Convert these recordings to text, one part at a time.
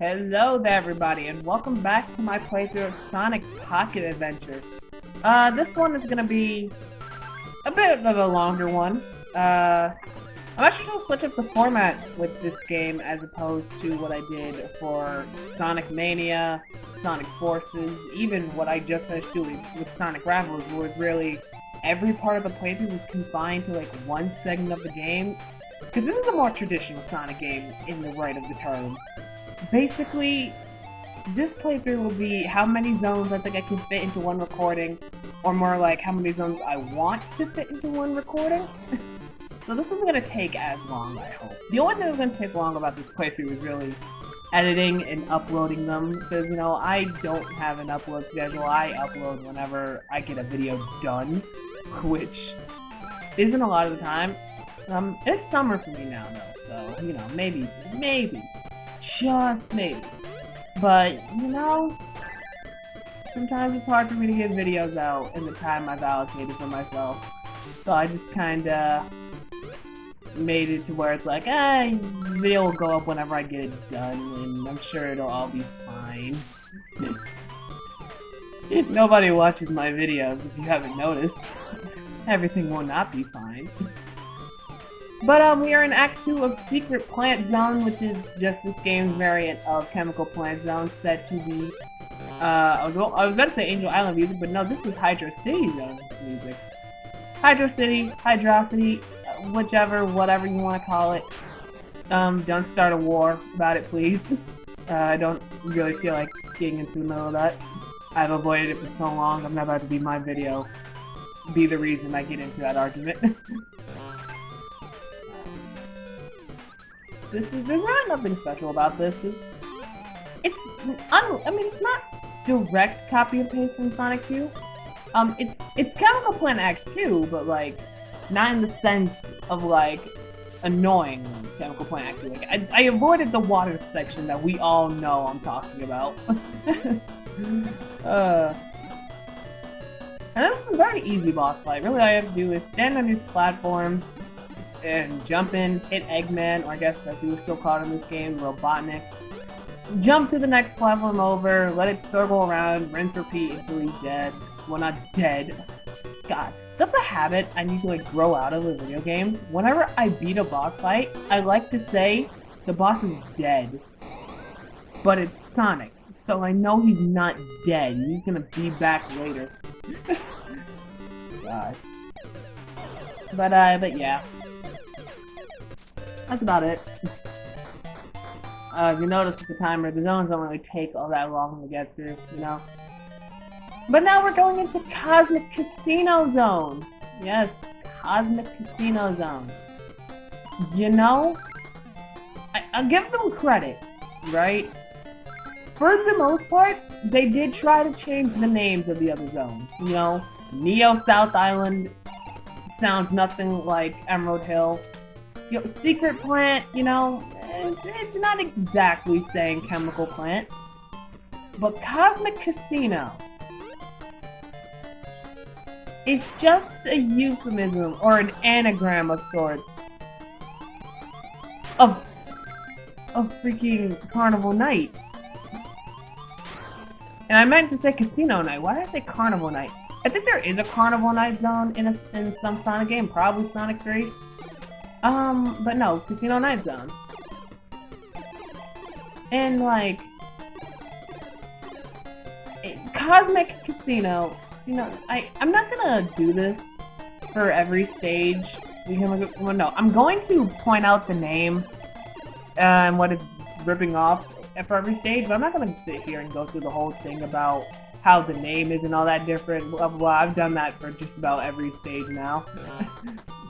Hello there everybody, and welcome back to my playthrough of Sonic Pocket Adventure. This one is gonna be a bit of a longer one. I'm actually gonna switch up the format with this game as opposed to what I did for Sonic Mania, Sonic Forces, even what I just finished doing with Sonic Ravels, where really every part of the playthrough was confined to like one segment of the game. Because this is a more traditional Sonic game in the right of the term. Basically, this playthrough will be how many zones I think I can fit into one recording, or more like how many zones I want to fit into one recording. So this isn't going to take as long, I hope. The only thing that's going to take long about this playthrough is really editing and uploading them, because, you know, I don't have an upload schedule. I upload whenever I get a video done, which isn't a lot of the time. It's summer for me now, though, so, you know, maybe, just maybe. But, you know, sometimes it's hard for me to get videos out in the time I've allocated for myself. So I just kinda made it to where it's like, video will go up whenever I get it done, and I'm sure it'll all be fine. Nobody watches my videos, if you haven't noticed. Everything will not be fine. But we are in Act 2 of Secret Plant Zone, which is just this game's variant of Chemical Plant Zone, set to the, I was about to say Angel Island music, but no, this is Hydro City Zone music. Hydro City, Hydrocity, whichever, whatever you want to call it. Don't start a war about it, please. I don't really feel like getting into the middle of that. I've avoided it for so long, I'm not about to be my video be the reason I get into that argument. There's really nothing special about this. It's not direct copy and paste from Sonic 2. It's Chemical Plant Act 2, but like, not in the sense of like, annoying Chemical Plant Act 2. Like, I avoided the water section that we all know I'm talking about. And this is a very easy boss fight. Really all you have to do is stand on these platforms, and jump in, hit Eggman, or I guess as he was still called in this game, Robotnik. Jump to the next platform over, let it circle around, rinse, repeat until he's dead. Well, not dead. God, that's a habit I need to like grow out of a video game. Whenever I beat a boss fight, I like to say the boss is dead. But it's Sonic, so I know he's not dead. He's gonna be back later. God. But yeah. That's about it. If you notice with the timer, the zones don't really take all that long to get through, you know? But now we're going into Cosmic Casino Zone! Yes, Cosmic Casino Zone. You know, I'll give them credit, right? For the most part, they did try to change the names of the other zones. You know, Neo South Island sounds nothing like Emerald Hill. Secret Plant, you know, it's not exactly saying Chemical Plant. But Cosmic Casino, it's just a euphemism or an anagram of sorts of freaking Carnival Night. And I meant to say Casino Night. Why did I say Carnival Night? I think there is a Carnival Night zone in some Sonic game, probably Sonic 3. But no, Casino Night Zone. And like, Cosmic Casino, you know, I'm not gonna do this for every stage. Well, no, I'm going to point out the name and what it's ripping off for every stage, but I'm not gonna sit here and go through the whole thing about how the name isn't all that different. Well, I've done that for just about every stage now.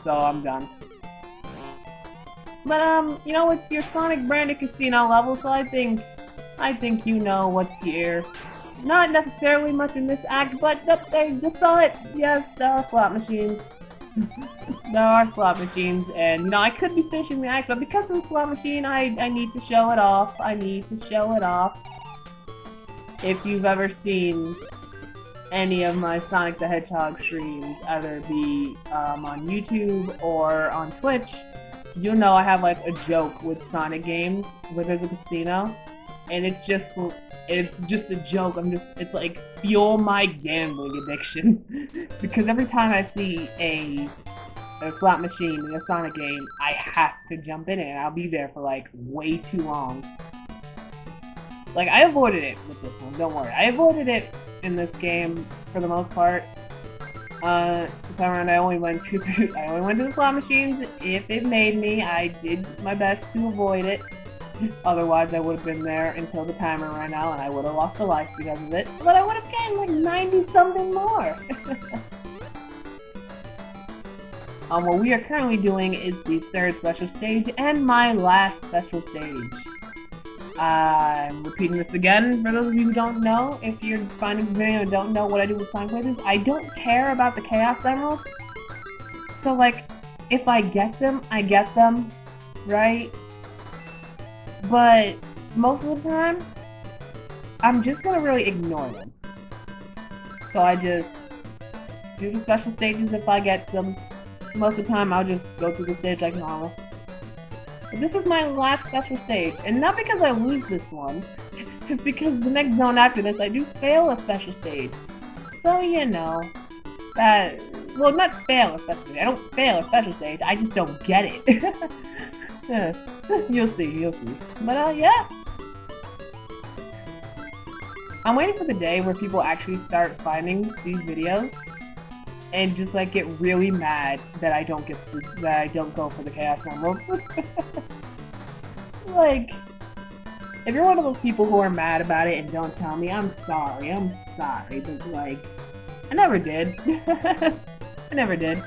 So I'm done. But, you know, it's your Sonic branded casino level, so I think you know what's here. Not necessarily much in this act, but they just saw it. Yes, there are slot machines. There are slot machines, and, you know, I could be finishing the act, but because of the slot machine, I need to show it off. I need to show it off. If you've ever seen any of my Sonic the Hedgehog streams, either be on YouTube or on Twitch, you know I have like a joke with Sonic games where there's a casino. and it's just a joke. It's like fuel my gambling addiction. Because every time I see a slot machine in a Sonic game, I have to jump in it, and I'll be there for like way too long. Like, I avoided it with this one, don't worry. I avoided it in this game for the most part. This time around I only went to the slot machines if it made me. I did my best to avoid it. Otherwise, I would have been there until the timer ran out, and I would have lost a life because of it. But I would have gained like 90-something more. What we are currently doing is the third special stage and my last special stage. I'm repeating this again for those of you who don't know. If you're finding the video and don't know what I do with Sonic playthroughs, I don't care about the Chaos Emeralds. So, like, if I get them, I get them, right? But most of the time, I'm just gonna really ignore them. So I just do the special stages if I get them. Most of the time, I'll just go through the stage like normal. But this is my last special stage, and not because I lose this one, it's because the next zone after this, I do fail a special stage. So, you know, that, well, not fail a special stage, I don't fail a special stage, I just don't get it. You'll see. But, yeah. I'm waiting for the day where people actually start finding these videos and just like get really mad that I don't go for the Chaos Emeralds. Like, if you're one of those people who are mad about it and don't tell me, I'm sorry, but like, I never did. I never did.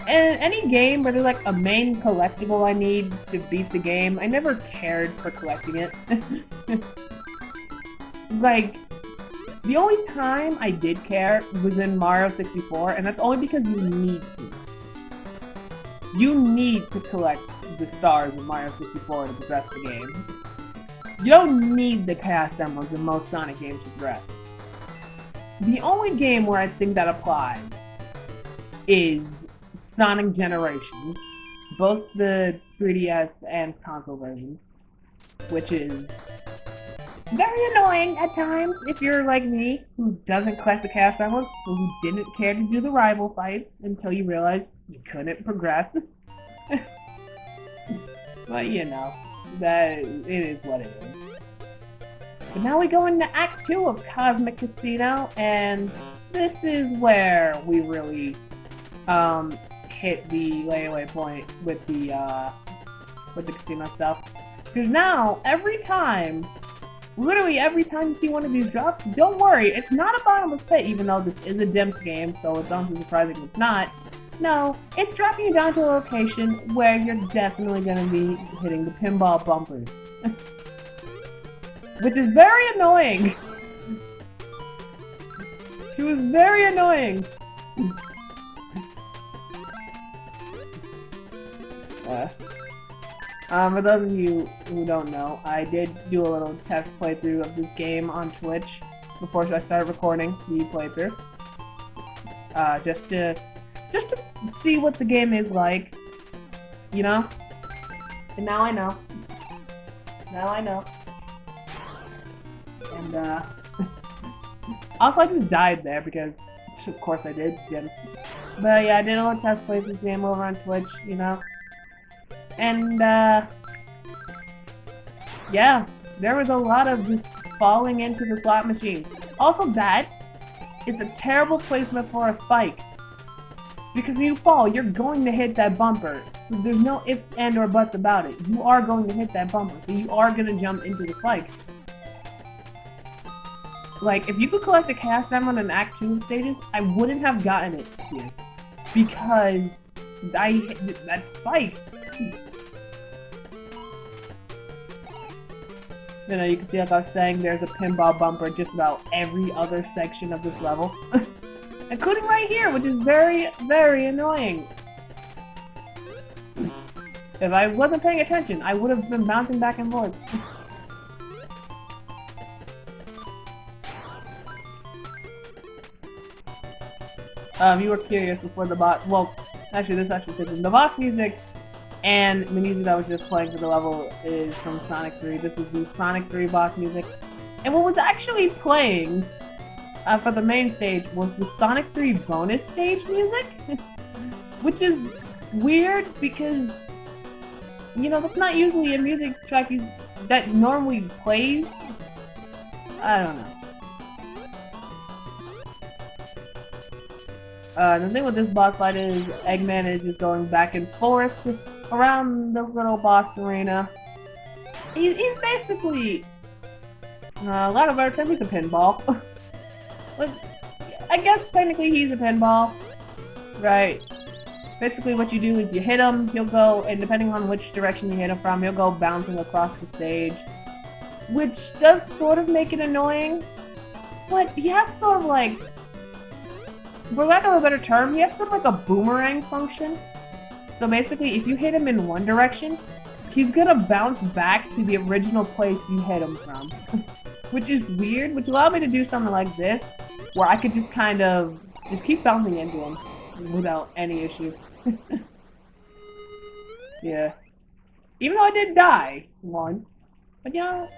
And any game where there's like a main collectible I need to beat the game, I never cared for collecting it. Like, the only time I did care was in Mario 64, and that's only because you need to. You need to collect the stars in Mario 64 to progress the game. You don't need the Chaos Emeralds in most Sonic games to progress. The only game where I think that applies is Sonic Generations, both the 3DS and console versions, which is very annoying at times if you're like me, who doesn't collect the Chaos Emeralds, or who didn't care to do the rival fights until you realized you couldn't progress. But you know, that it is what it is. But now we go into Act 2 of Cosmic Casino, and this is where we really hit the layaway point with the casino stuff. Because now, literally every time you see one of these drops, don't worry, it's not a bottomless pit, even though this is a Dimps game, so it's honestly surprising it's not. No, it's dropping you down to a location where you're definitely going to be hitting the pinball bumpers. Which is very annoying! She was very annoying! For those of you who don't know, I did do a little test playthrough of this game on Twitch before I started recording the playthrough. Just to see what the game is like, you know? And now I know. And, also I just died there because, of course I did, But yeah, I did a little test play this game over on Twitch, you know? And, yeah, there was a lot of just falling into the slot machine. Also that is a terrible placement for a spike. Because when you fall, you're going to hit that bumper. So there's no ifs and or buts about it. You are going to hit that bumper, so you are going to jump into the spike. Like, if you could collect a Chaos Emerald in Act 2 stages, I wouldn't have gotten it here. Because I hit that spike. You know, you can see, like I was saying, there's a pinball bumper just about every other section of this level. Including right here, which is very, very annoying. If I wasn't paying attention, I would have been bouncing back and forth. You were curious before the boss. Well, actually, this actually says the boss music And the music that was just playing for the level is from Sonic 3. This is the Sonic 3 boss music. And what was actually playing for the main stage was the Sonic 3 bonus stage music. Which is weird because, you know, that's not usually a music track that normally plays. I don't know. The thing with this boss fight is Eggman is just going back and forth around the little boss arena. He's basically, a lot of our time he's a pinball. Like, I guess technically he's a pinball, right? Basically what you do is you hit him, he'll go, and depending on which direction you hit him from, he'll go bouncing across the stage. Which does sort of make it annoying, but he has sort of like, for lack of a better term, he has sort of like a boomerang function. So basically, if you hit him in one direction, he's gonna bounce back to the original place you hit him from. Which is weird, which allowed me to do something like this, where I could just kind of just keep bouncing into him without any issue. Yeah. Even though I did die once. But you know,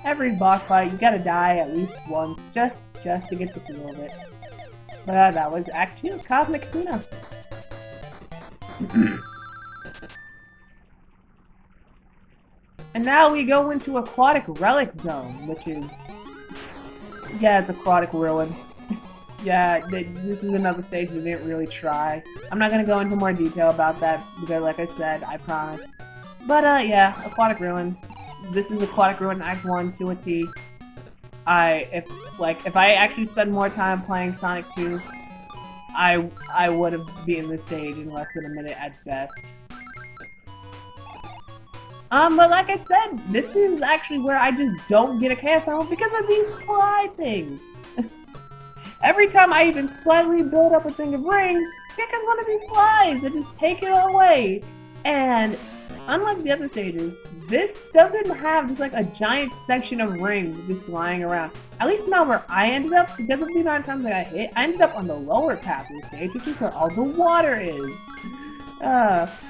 every boss fight you gotta die at least once just to get the feel of it. But that was Act 2, Cosmic Tuna. And now we go into Aquatic Relic Zone, which is, yeah, it's Aquatic Ruin. Yeah, this is another stage we didn't really try. I'm not gonna go into more detail about that because, like I said, I promise. But yeah, Aquatic Ruin. This is Aquatic Ruin Act 1 to a T. If I actually spent more time playing Sonic 2, I would have beaten this stage in less than a minute at best. But like I said, this is actually where I just don't get a chaos emerald because of these fly things. Every time I even slightly build up a thing of rings, here comes one of these flies that just take it all away. And unlike the other stages, this doesn't have just like a giant section of rings just lying around. At least not where I ended up, because of the amount of times that I hit, I ended up on the lower path of the stage, which is where all the water is.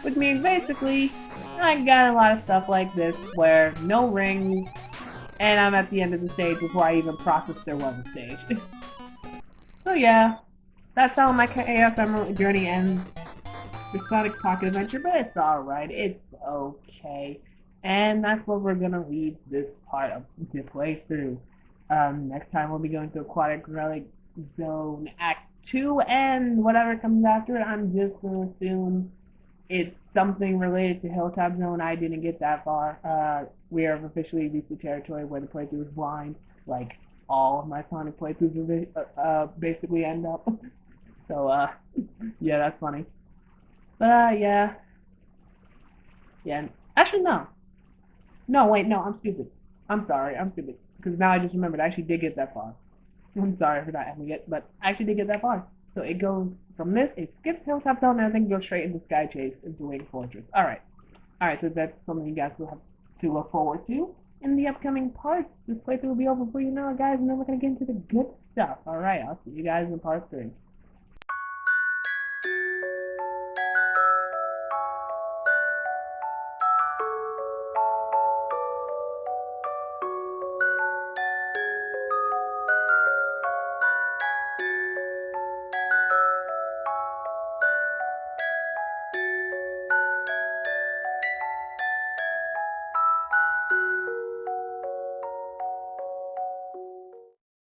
Which means basically, I got a lot of stuff like this where no rings, and I'm at the end of the stage before I even processed there was a stage. So yeah, that's how my Chaos Emerald journey ends. The Sonic Pocket Adventure, but it's alright, it's okay. And that's what we're gonna leave this part of the playthrough. Next time we'll be going to Aquatic Relic Zone Act 2, and whatever comes after it, I'm just gonna assume it's something related to Hilltop Zone. I didn't get that far. We have officially reached the territory where the playthrough is blind, like all of my Sonic playthroughs basically end up. So, yeah, that's funny. But, yeah. Yeah, actually, no. No, wait, no, I'm stupid. I'm sorry, I'm stupid. Because now I just remembered, I actually did get that far. I'm sorry for not having it, but I actually did get that far. So it goes from this, it skips Hilltop Zone, and I think it goes straight into Sky Chase into Wing Fortress. Alright. Alright, so that's something you guys will have to look forward to in the upcoming parts. This playthrough will be over for you now, guys, and then we're going to get into the good stuff. Alright, I'll see you guys in part 3.